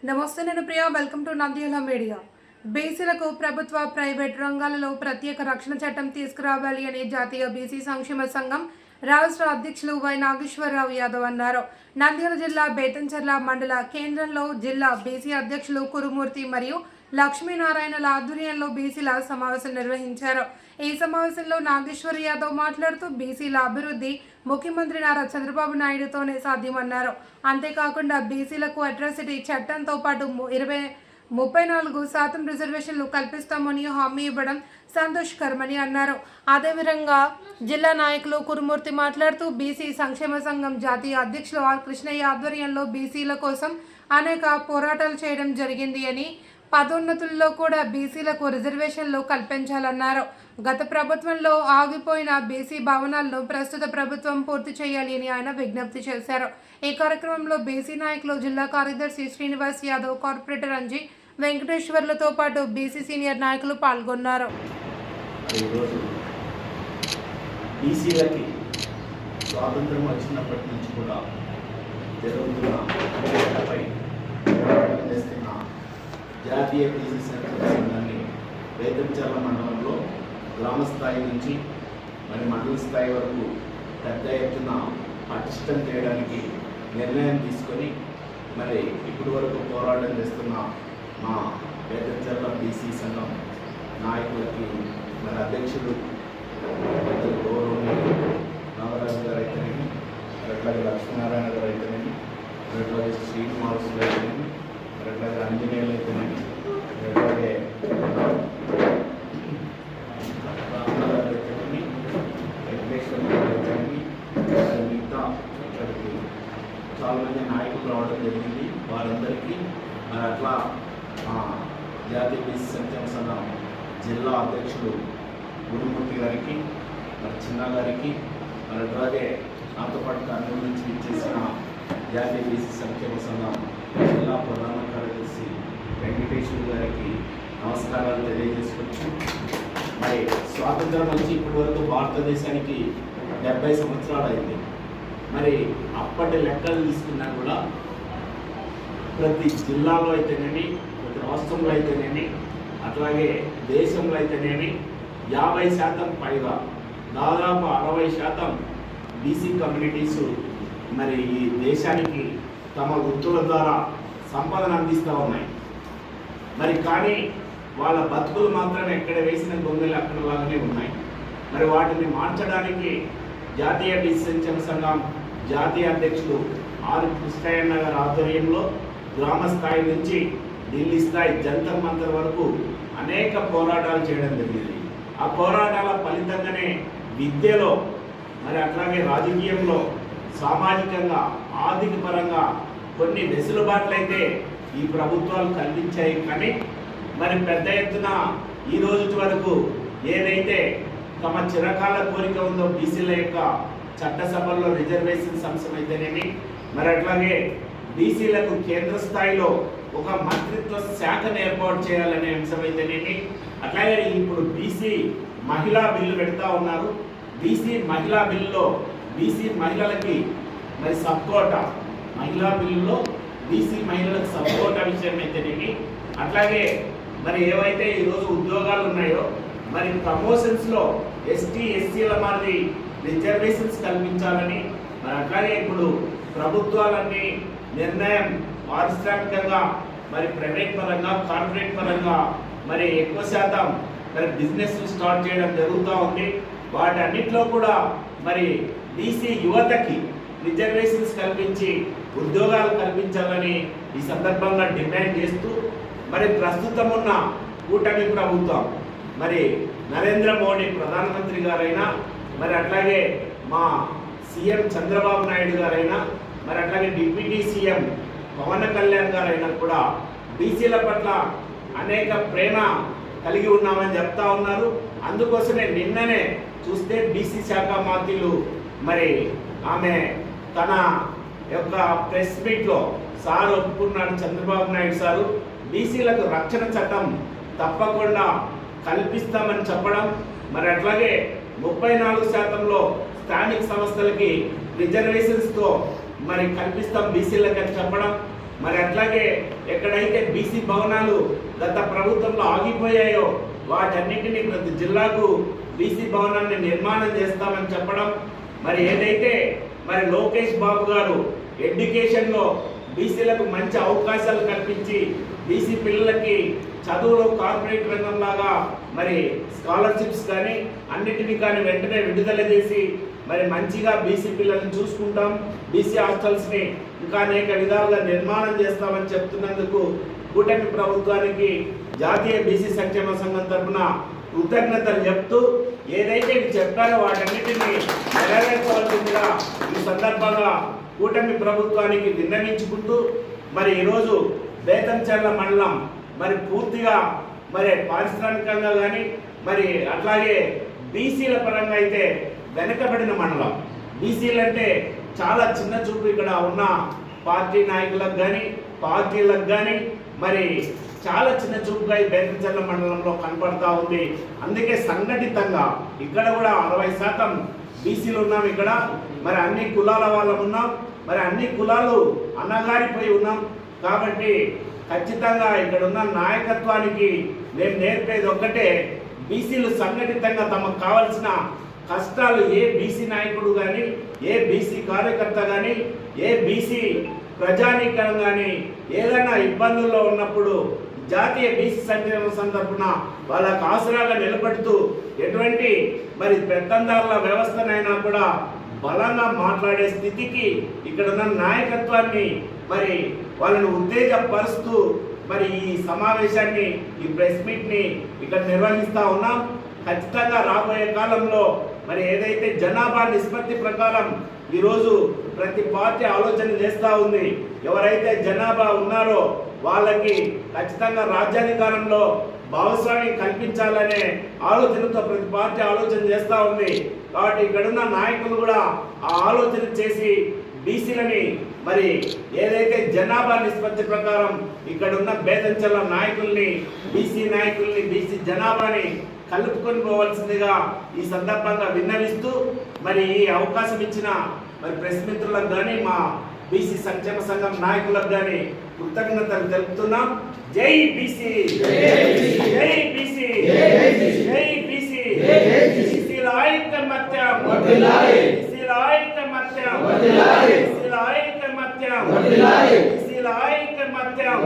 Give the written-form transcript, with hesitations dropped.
నమస్తే, నేను Priya. Welcome to Nandyal media. బీసీలకు ప్రభుత్వ, ప్రైవేట్ రంగాలలో ప్రత్యేక రక్షణ చట్టం తీసుకురావాలి అని జాతీయ బీసీ సంక్షేమ సంఘం రాష్ట్ర అధ్యక్షులు వై నాగేశ్వరరావు యాదవ్ అన్నారు. నంద్యాల జిల్లా బేతంచెర్ల మండల కేంద్రంలో జిల్లా బీసీ అధ్యక్షులు కురుమూర్తి మరియు లక్ష్మీనారాయణల ఆధ్వర్యంలో బీసీల సమావేశం నిర్వహించారు. ఈ సమావేశంలో నాగేశ్వర యాదవ్ మాట్లాడుతూ బీసీల అభివృద్ధి ముఖ్యమంత్రి నారా చంద్రబాబు నాయుడుతోనే సాధ్యమన్నారు. అంతేకాకుండా బీసీలకు అట్రాసిటీ చట్టంతో పాటు 34% రిజర్వేషన్లు కల్పిస్తామని హామీ ఇవ్వడం సంతోషకరమని అన్నారు. అదేవిధంగా జిల్లా నాయకులు కురుమూర్తి మాట్లాడుతూ బీసీ సంక్షేమ సంఘం జాతీయ అధ్యక్షులు ఆర్ కృష్ణయ్య ఆధ్వర్యంలో బీసీల కోసం అనేక పోరాటాలు చేయడం జరిగింది అని, పదోన్నతుల్లో కూడా బీసీలకు రిజర్వేషన్లు కల్పించాలన్నారు. గత ప్రభుత్వంలో ఆగిపోయిన బీసీ భవనాలను ప్రస్తుత ప్రభుత్వం పూర్తి చేయాలి అని ఆయన విజ్ఞప్తి చేశారు. ఈ కార్యక్రమంలో బీసీ నాయకులు జిల్లా కార్యదర్శి శ్రీనివాస్ యాదవ్, కార్పొరేటర్ అంజీ వెంకటేశ్వర్లతో పాటు బీసీ సీనియర్ నాయకులు పాల్గొన్నారు. స్వాతంత్రం వచ్చినప్పటి నుంచి కూడా జరుగుతున్న జాతీయ బీసీ సంఘాన్ని బేతంచెర్ల మండలంలో గ్రామ స్థాయి నుంచి మండల స్థాయి వరకు పెద్ద ఎత్తున పటిష్టం చేయడానికి నిర్ణయం తీసుకొని ఇప్పటి వరకు పోరాటం చేస్తున్న మా బేతంచెర్ల బీసీ సంఘం నాయకులకి అధ్యక్షులు గౌరవనీయులు నాగరాజు గారు అయితేనేమి, అట్లాగే లక్ష్మీనారాయణ గారు అయితేనేమి, అట్లాగే శ్రీనివాసు గారు అయితేనేమి, అట్లాగే ఆంజనేయులు అయితేనేమి, అట్లాగే రామగారు అయితేనేమి, వెంకటేశ్వర గారు అయితేనేమి, మిగతా ఇక్కడికి చాలామంది నాయకులు రావడం జరిగింది. వారందరికీ అట్లా జాతీయ బీసీ సంక్షేమ సంఘం జిల్లా అధ్యక్షులు గురుమూర్తి గారికి, చిన్న గారికి, అట్లాగే నాతో పాటు కర్నూలు నుంచి ఇచ్చేసిన జాతీయ బీసీ సంక్షేమ సంఘం జిల్లా ప్రధాన కార్యదర్శి వెంకటేశ్వర గారికి నమస్కారాలు తెలియజేసుకోవచ్చు. స్వాతంత్రం నుంచి ఇప్పటి వరకు భారతదేశానికి 70 సంవత్సరాలు అయింది. అప్పటి లెక్కలు తీసుకున్నా కూడా ప్రతి జిల్లాలో అయితేనేమి, ప్రతి రాష్ట్రంలో అయితేనేమి, అట్లాగే దేశంలో అయితేనేమి 50% పైగా, దాదాపు 60% బీసీ కమ్యూనిటీస్ ఈ దేశానికి తమ వృత్తుల ద్వారా సంపదను అందిస్తూ ఉన్నాయి. కానీ వాళ్ళ బతుకులు మాత్రం ఎక్కడ వేసిన గొంగలు అక్కడలాగానే ఉన్నాయి. వాటిని మార్చడానికి జాతీయ బీసీ సంక్షేమ సంఘం జాతీయ అధ్యక్షులు ఆర్ కృష్ణయ్య గారి ఆధ్వర్యంలో గ్రామ స్థాయి నుంచి ఢిల్లీ స్థాయి జంతర్ మంతర్ వరకు అనేక పోరాటాలు చేయడం జరిగింది. ఆ పోరాటాల ఫలితంగానే విద్యలో, అట్లాగే రాజకీయంలో, సామాజికంగా, ఆర్థిక పరంగా కొన్ని వెసులుబాట్లు అయితే ఈ ప్రభుత్వాలు కల్పించాయి. కానీ పెద్ద ఎత్తున ఈ రోజు వరకు ఏదైతే తమ చిరకాల కోరిక ఉందో బీసీల యొక్క చట్టసభల్లో రిజర్వేషన్ అంశం అయితేనేమి, అట్లాగే బీసీలకు కేంద్ర స్థాయిలో ఒక మంత్రిత్వ శాఖను ఏర్పాటు చేయాలనే అంశం అయితేనేమి, అట్లాగే ఇప్పుడు బీసీ మహిళా బిల్లు పెడతా ఉన్నారు. బీసీ మహిళా బిల్లులో బీసీ మహిళలకి సబ్కోటా, మహిళా బిల్లులో బీసీ మహిళలకు సబ్కోటా విషయం అయితేనేమి, అట్లాగే ఏవైతే ఈరోజు ఉద్యోగాలు ఉన్నాయో ప్రమోషన్స్లో ఎస్టీ ఎస్సీల మాదిరి రిజర్వేషన్స్ కల్పించాలని, అట్లాగే ఇప్పుడు ప్రభుత్వాలన్నీ నిర్ణయం పారిశ్రామికంగా, ప్రైవేట్ పరంగా, కార్పొరేట్ పరంగా ఎక్కువ శాతం బిజినెస్ స్టార్ట్ చేయడం జరుగుతూ ఉంది. వాటన్నిటిలో కూడా బీసీ యువతకి రిజర్వేషన్స్ కల్పించి ఉద్యోగాలు కల్పించాలని ఈ సందర్భంగా డిమాండ్ చేస్తూ ప్రస్తుతం ఉన్న కూటమి ప్రభుత్వం నరేంద్ర మోడీ ప్రధానమంత్రి గారైనా, అట్లాగే మా సీఎం చంద్రబాబు నాయుడు గారైనా, అట్లాగే డిప్యూటీ సీఎం పవన్ కళ్యాణ్ గారైనా కూడా బీసీల పట్ల అనేక ప్రేమ కలిగి ఉన్నామని చెప్తా ఉన్నారు. అందుకోసమే నిన్ననే చూస్తే బీసీ శాఖ మంత్రులు ఆమె తన యొక్క ప్రెస్ మీట్లో సార్ ఒప్పుకున్నాడు, చంద్రబాబు నాయుడు సారు బీసీలకు రక్షణ చట్టం తప్పకుండా కల్పిస్తామని చెప్పడం, అట్లాగే 34%లో స్థానిక సంస్థలకి రిజర్వేషన్స్తో కల్పిస్తాం బీసీలకు అని చెప్పడం, మరి అట్లాగే ఎక్కడైతే బీసీ భవనాలు గత ప్రభుత్వంలో ఆగిపోయాయో వాటన్నిటినీ ప్రతి జిల్లాకు బీసీ భవనాన్ని నిర్మాణం చేస్తామని చెప్పడం, మరి ఏదైతే మరి లోకేష్ బాబు గారు ఎడ్యుకేషన్లో బీసీలకు మంచి అవకాశాలు కల్పించి బీసీ పిల్లలకి చదువులో కార్పొరేట్ రంగం లాగా మరి స్కాలర్షిప్స్ కానీ అన్నిటినీ కానీ వెంటనే విడుదల చేసి మరి మంచిగా బీసీ పిల్లల్ని చూసుకుంటాం, బీసీ హాస్టల్స్ని ఇంకా అనేక విధాలుగా నిర్మాణం చేస్తామని చెప్తున్నందుకు కూటమి ప్రభుత్వానికి జాతీయ బీసీ సంక్షేమ సంఘం తరఫున కృతజ్ఞతలు చెప్తూ ఏదైతే చెప్పారో వాటన్నిటిని నెరవేర్చవలసిందిగా ఈ సందర్భంగా కూటమి ప్రభుత్వానికి విన్నవించుకుంటూ మరి ఈరోజు బేతంచెర్ల మండలం మరి పూర్తిగా మరి పారిశ్రామికంగా కానీ మరి అట్లాగే బీసీల పరంగా అయితే వెనకబడిన మండలం. బీసీలు అంటే చాలా చిన్న చూపు ఇక్కడ ఉన్న పార్టీ నాయకులకు కానీ పార్టీలకు కానీ మరి చాలా చిన్న చూపుగా ఈ బేతంచెర్ల మండలంలో కనపడతా ఉంది. అందుకే సంఘటితంగా ఇక్కడ కూడా 60% బీసీలు ఉన్నాం. ఇక్కడ మరి అన్ని కులాల వాళ్ళం ఉన్నాం, మరి అన్ని కులాలు అన్నగారిపోయి ఉన్నాం. కాబట్టి ఖచ్చితంగా ఇక్కడ ఉన్న నాయకత్వానికి నేను నేర్పేది ఒక్కటే, బీసీలు సంఘటితంగా తమకు కావాల్సిన కష్టాలు ఏ బీసీ నాయకుడు కానీ ఏ బీసీ కార్యకర్త కానీ ఏ బీసీ ప్రజానీకం కానీ ఏదైనా ఇబ్బందుల్లో ఉన్నప్పుడు జాతీయ బీసీ సంక్షేమ సందర్భన వాళ్ళకు ఆసరాగా నిలబడుతూ ఎటువంటి మరి పెత్తందారుల వ్యవస్థనైనా కూడా బలంగా మాట్లాడే స్థితికి ఇక్కడ ఉన్న నాయకత్వాన్ని మరి వాళ్ళని ఉత్తేజపరుస్తూ మరి ఈ సమావేశాన్ని ఈ ప్రెస్ మీట్ని ఇక్కడ నిర్వహిస్తూ ఉన్నాం. ఖచ్చితంగా రాబోయే కాలంలో మరి ఏదైతే జనాభా నిష్పత్తి ప్రకారం ఈరోజు ప్రతి పార్టీ ఆలోచన చేస్తూ ఉంది, ఎవరైతే జనాభా ఉన్నారో వాళ్ళకి ఖచ్చితంగా రాజ్యాధికారంలో భాగస్వామ్యం కల్పించాలనే ఆలోచనతో ప్రతి పార్టీ ఆలోచన చేస్తూ ఉంది. కాబట్టి ఇక్కడున్న నాయకులు కూడా ఆ ఆలోచన చేసి బీసీలని మరి ఏదైతే జనాభా నిష్పత్తి ప్రకారం ఇక్కడున్న బేతంచెర్ల నాయకుల్ని బీసీ జనాభాని కలుపుకొని పోవాల్సిందిగా ఈ సందర్భంగా విన్నవిస్తూ మరి ఈ అవకాశం ఇచ్చిన మరి ప్రెస్ మిత్రులకు కానీ మా బీసీ సంక్షేమ సంఘం నాయకులకు కానీ కృతజ్ఞతలు తెలుపుతున్నాం. జై బీసీ, జై బీసీ, జై బీసీ, బీసీల ఐకమత్యం, బీసీల ఐకమత్యం, బీసీల ఐకమత్యం, బీసీల ఐకమత్యం.